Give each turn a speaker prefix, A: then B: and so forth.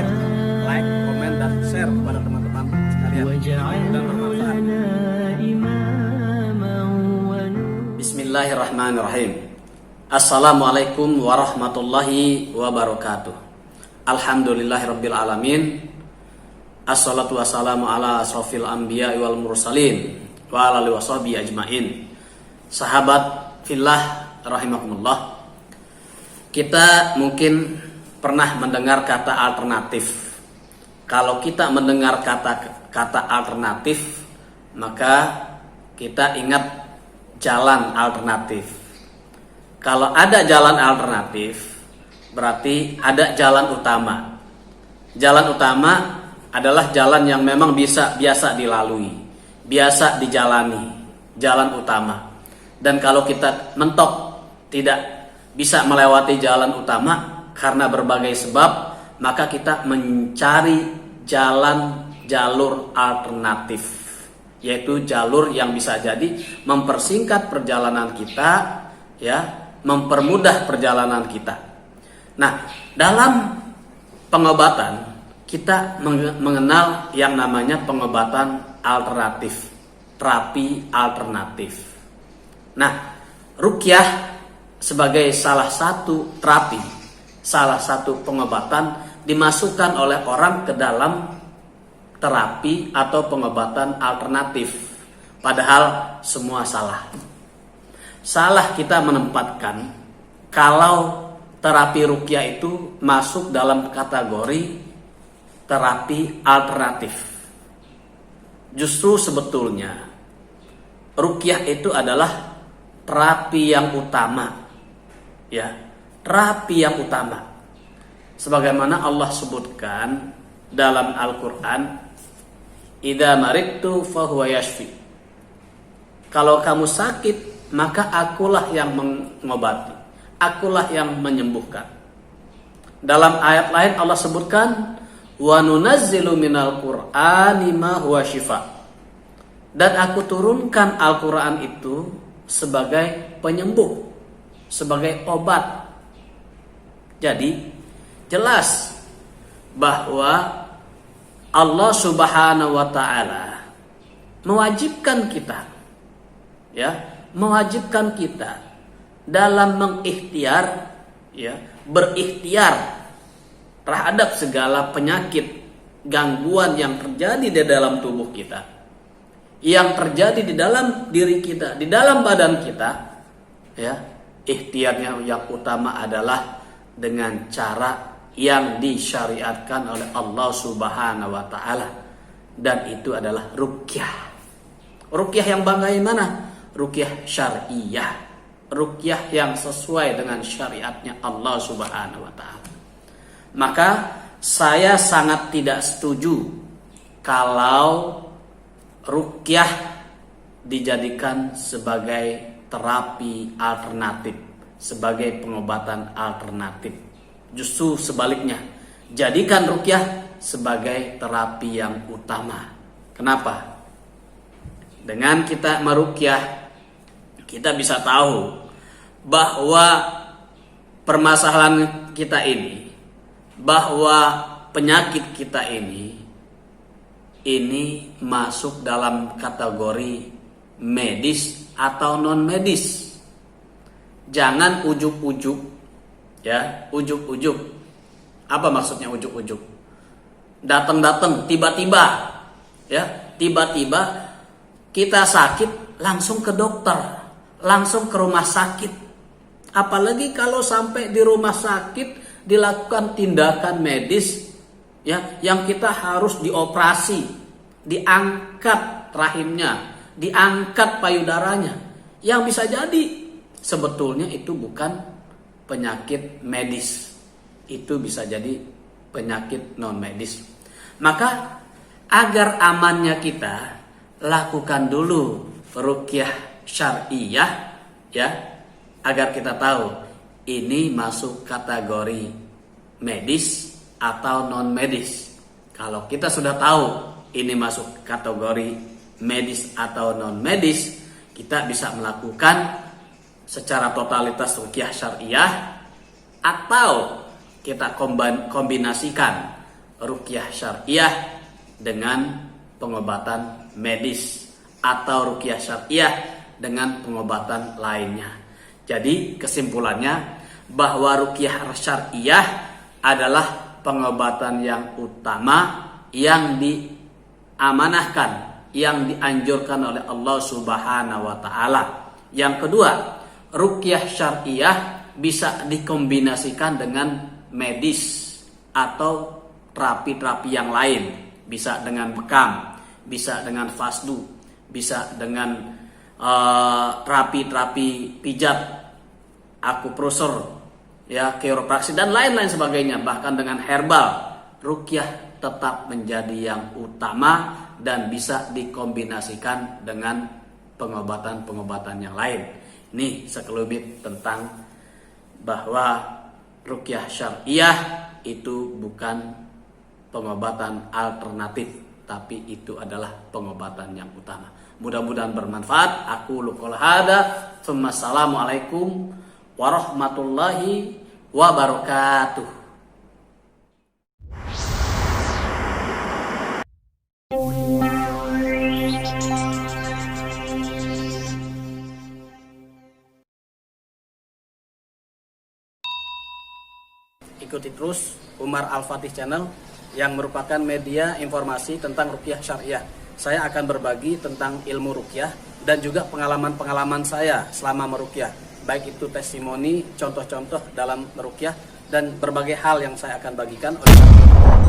A: subscribe, like, komen, dan share kepada teman-teman sekalian. Dan bermanfaat. Bismillahirrahmanirrahim. Assalamualaikum warahmatullahi wabarakatuh. Alhamdulillahirabbil alamin. Assalatu wassalamu ala asrofil anbiya wal mursalin wa ala alihi washabihi ajmain. Sahabat fillah rahimakumullah. Kita mungkin pernah mendengar kata alternatif. Kalau kita mendengar kata alternatif, maka kita ingat jalan alternatif. Kalau ada jalan alternatif, berarti ada jalan utama. Jalan utama adalah jalan yang memang biasa dilalui, biasa dijalani, jalan utama. Dan kalau kita mentok tidak bisa melewati jalan utama karena berbagai sebab, maka kita mencari jalur alternatif, yaitu jalur yang bisa jadi mempersingkat perjalanan kita, ya, mempermudah perjalanan kita. Nah, dalam pengobatan kita mengenal yang namanya pengobatan alternatif, terapi alternatif. Nah, ruqyah sebagai salah satu terapi, salah satu pengobatan dimasukkan oleh orang ke dalam terapi atau pengobatan alternatif. Padahal semua salah. Salah kita menempatkan kalau terapi ruqyah itu masuk dalam kategori terapi alternatif. Justru sebetulnya ruqyah itu adalah terapi yang utama. Ya, terapi yang utama. Sebagaimana Allah sebutkan dalam Al-Qur'an, "Idza maridtu fahuwa yashfi." Kalau kamu sakit, maka akulah yang mengobati. Akulah yang menyembuhkan. Dalam ayat lain Allah sebutkan, "Wa nunazzilu minal Qur'ani ma huwa syifa." Dan aku turunkan Al-Qur'an itu sebagai penyembuh, sebagai obat. Jadi jelas bahwa Allah Subhanahu wa taala mewajibkan kita, ya, mewajibkan kita dalam mengikhtiar, ya, berikhtiar terhadap segala penyakit, gangguan yang terjadi di dalam tubuh kita, yang terjadi di dalam diri kita, di dalam badan kita, ya. Ikhtiarnya yang utama adalah dengan cara yang disyariatkan oleh Allah Subhanahu wa taala, dan itu adalah ruqyah. Ruqyah yang bagaimana? Ruqyah syar'iyah. Ruqyah yang sesuai dengan syariatnya Allah Subhanahu wa taala. Maka saya sangat tidak setuju kalau ruqyah dijadikan sebagai terapi alternatif, sebagai pengobatan alternatif. Justru sebaliknya, jadikan ruqyah sebagai terapi yang utama. Kenapa? Dengan kita meruqyah, kita bisa tahu bahwa permasalahan kita ini, bahwa penyakit kita ini masuk dalam kategori medis atau non medis. Jangan ujuk-ujuk, ya, ujuk-ujuk. Apa maksudnya ujuk-ujuk? Datang-datang tiba-tiba, ya, tiba-tiba kita sakit langsung ke dokter, langsung ke rumah sakit. Apalagi kalau sampai di rumah sakit dilakukan tindakan medis, ya, yang kita harus dioperasi, diangkat rahimnya, diangkat payudaranya, yang bisa jadi sebetulnya itu bukan penyakit medis, itu bisa jadi penyakit non medis. Maka agar amannya kita, lakukan dulu ruqyah syar'iyah, ya, agar kita tahu ini masuk kategori medis atau non medis. Kalau kita sudah tahu ini masuk kategori medis atau non medis, kita bisa melakukan secara totalitas ruqyah syar'iyah, atau kita kombinasikan
B: ruqyah syariah dengan pengobatan medis atau ruqyah syariah dengan pengobatan lainnya. Jadi kesimpulannya bahwa ruqyah syariah adalah pengobatan yang utama yang diamanahkan, yang dianjurkan oleh Allah Subhanahu wa taala. Yang kedua, ruqyah syariah bisa dikombinasikan dengan medis atau terapi-terapi yang lain, bisa dengan bekam, bisa dengan fasdu, bisa dengan terapi-terapi pijat, akupressur, ya, kiropraksi dan lain-lain sebagainya, bahkan dengan herbal. Ruqyah tetap menjadi yang utama dan bisa dikombinasikan dengan pengobatan-pengobatan yang lain. Ini sekelumit tentang bahwa ruqyah syariah itu bukan pengobatan alternatif, tapi itu adalah pengobatan yang utama. Mudah-mudahan bermanfaat. Aku qouli hadza, Assalamualaikum warahmatullahi wabarakatuh.
A: Ikuti terus Umar Al-Fatih Channel yang merupakan media informasi tentang ruqyah syariah. Saya akan berbagi tentang ilmu ruqyah dan juga pengalaman-pengalaman saya selama meruqyah, baik itu testimoni, contoh-contoh dalam meruqyah dan berbagai hal yang saya akan bagikan oleh